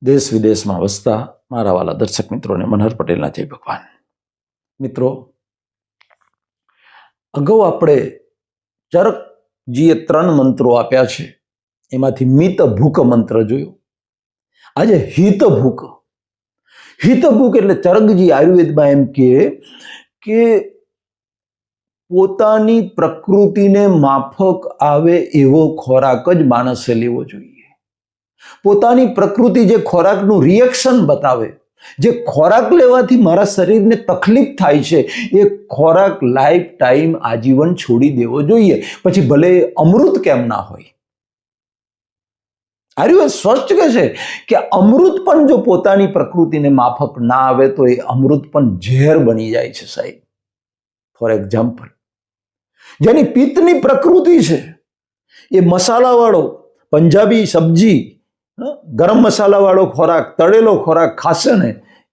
દેશ વિદેશમાં વસતા મારા વાલા દર્શક મિત્રોને મનહર પટેલના જય ભગવાન. મિત્રો, અગાઉ આપણે ચરકજીએ 3 મંત્રો આપ્યા છે, એમાંથી મિત ભૂક મંત્ર જોયો. આજે હિત ભૂક. હિત ભૂક એટલે ચરકજી આયુર્વેદમાં એમ કે પોતાની પ્રકૃતિને માફક આવે એવો ખોરાક જ માણસે લેવો જોઈએ. પોતાની પ્રકૃતિ જે ખોરાકનું રિએક્શન બતાવે, જે ખોરાક લેવાથી મારા શરીરને તકલીફ થાય છે, એ ખોરાક લાઈફ ટાઈમ આજીવન છોડી દેવો જોઈએ, પછી ભલે અમૃત કેમ ના હોય. આર્યુવેદ સ્પષ્ટ કહે છે કે અમૃત પણ જો પોતાની પ્રકૃતિને માફક ના આવે તો એ અમૃત પણ ઝેર બની જાય છે સાહેબ. ફોર એક્ઝામ્પલ, જેની પિત્તની પ્રકૃતિ છે એ મસાલાવાળો પંજાબી સબ્જી, ગરમ મસાલાવાળો ખોરાક, તળેલો ખોરાક ખાશે ને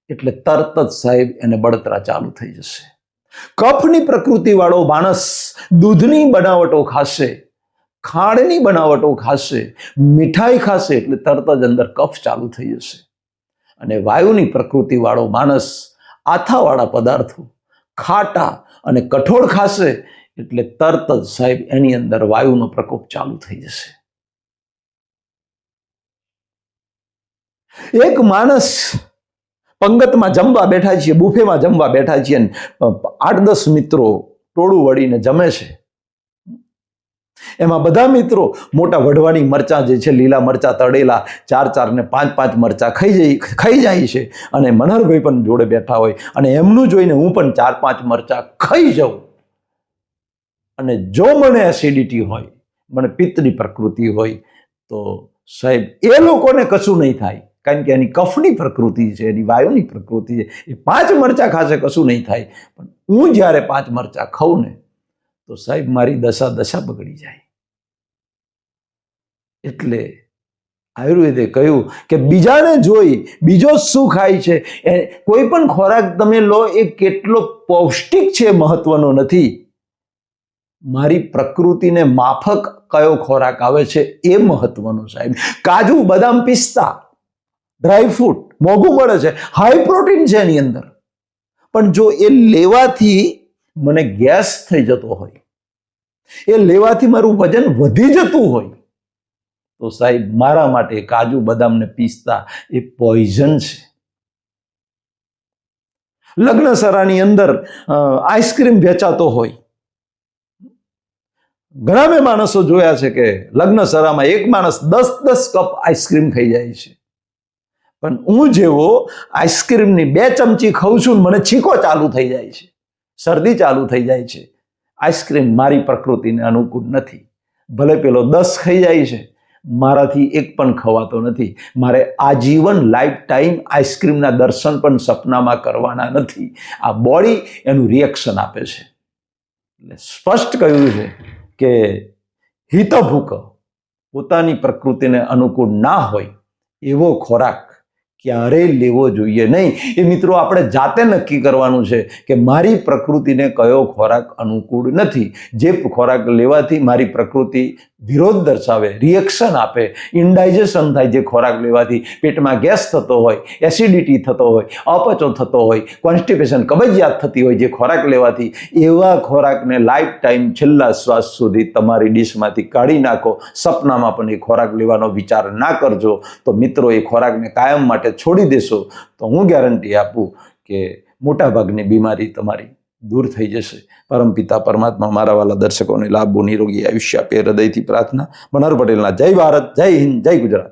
એટલે તરત જ સાહેબ એને બળતરા ચાલુ થઈ જશે. કફની પ્રકૃતિવાળો માણસ દૂધની બનાવટો ખાશે, ખાંડની બનાવટો ખાશે, મીઠાઈ ખાશે એટલે તરત જ અંદર કફ ચાલુ થઈ જશે. અને વાયુની પ્રકૃતિવાળો માણસ આથાવાળા પદાર્થો, ખાટા અને કઠોળ ખાશે એટલે તરત જ સાહેબ એની અંદર વાયુનો પ્રકોપ ચાલુ થઈ જશે. એક માણસ પંગતમાં જમવા બેઠા છીએ, બુફેમાં જમવા બેઠા છીએ, 8-10 મિત્રો ટોળું વળીને જમે છે. એમાં બધા મિત્રો મોટા વઢવાની મરચાં જે છે, લીલા મરચાં તળેલા 4 ને 5 મરચાં ખાઈ જાય છે. અને મનહરભાઈ પણ જોડે બેઠા હોય અને એમનું જોઈને હું પણ 4-5 મરચાં ખાઈ જાઉં. અને જો મને એસિડિટી હોય, મને પિત્તની પ્રકૃતિ હોય તો સાહેબ એ લોકોને કશું નહીં થાય, કારણ કે એની કફની પ્રકૃતિ છે, એની વાયુની પ્રકૃતિ છે. એ 5 મરચાં ખાશે, કશું નહીં થાય. પણ હું જ્યારે 5 મરચાં ખાઉં ને તો સાહેબ મારી દશા બગડી જાય. એટલે આયુર્વેદે કહ્યું કે બીજાને જોઈ બીજો શું ખાય છે, કોઈ પણ ખોરાક તમે લો એ કેટલો પૌષ્ટિક છે મહત્વનો નથી, મારી પ્રકૃતિને માફક કયો ખોરાક આવે છે એ મહત્વનું સાહેબ. કાજુ, બદામ, પિસ્તા, ડ્રાયફ્રૂટ મોંઘું મળે છે, હાઈ પ્રોટીન છે એની અંદર, પણ જો એ લેવાથી મને ગેસ થઈ જતો હોય, એ લેવાથી મારું વજન વધી જતું હોય તો સાહેબ મારા માટે કાજુ, બદામ ને પિસ્તા એ પોઈઝન છે. લગ્નસરાની અંદર આઈસ્ક્રીમ વેચાતો હોય, ઘણા મેં માણસો જોયા છે કે લગ્નસરામાં એક માણસ 10 કપ આઈસ્ક્રીમ ખાઈ જાય છે. પણ હું જેવો આઈસ્ક્રીમની 2 ચમચી ખાઉં છું મને છીંકો ચાલુ થઈ જાય છે, શરદી ચાલુ થઈ જાય છે. આઈસ્ક્રીમ મારી પ્રકૃતિને અનુકૂળ નથી. ભલે પેલો 10 ખાઈ જાય છે, મારાથી એક પણ ખવાતો નથી. મારે આજીવન લાઈફ ટાઈમ આઈસ્ક્રીમના દર્શન પણ સપનામાં કરવાના નથી. આ બોડી એનું રિએક્શન આપે છે. એટલે સ્પષ્ટ કહ્યું છે કે હિતભૂક, પોતાની પ્રકૃતિને અનુકૂળ ના હોય એવો ખોરાક ક્યારેય લેવો જોઈએ નહીં. એ મિત્રો આપણે જાતે નક્કી કરવાનું છે કે મારી પ્રકૃતિને કયો ખોરાક અનુકૂળ નથી. જે ખોરાક લેવાથી મારી પ્રકૃતિ વિરોધ દર્શાવે, રિએક્શન આપે, ઇનડાઇજેશન થાય, જે ખોરાક લેવાથી પેટમાં ગેસ થતો હોય, એસિડિટી થતો હોય, અપચો થતો હોય, કોન્સ્ટિપેશન, કબજિયાત થતી હોય, જે ખોરાક લેવાથી, એવા ખોરાકને લાઈફ ટાઈમ છેલ્લા શ્વાસ સુધી તમારી ડીશમાંથી કાઢી નાખો. સપનામાં પણ એ ખોરાક લેવાનો વિચાર ના કરજો. તો મિત્રો એ ખોરાકને કાયમ માટે છોડી દેશો તો હું ગેરંટી આપું કે મોટાભાગની બીમારી તમારી દૂર થઈ જશે. પરમપિતા પરમાત્મા મારા વાલા દર્શકોને લાભ, નિરોગી આયુષ્ય આપે, હૃદયથી પ્રાર્થના. મનહર પટેલના જય ભારત, જય હિન્દ, જય ગુજરાત.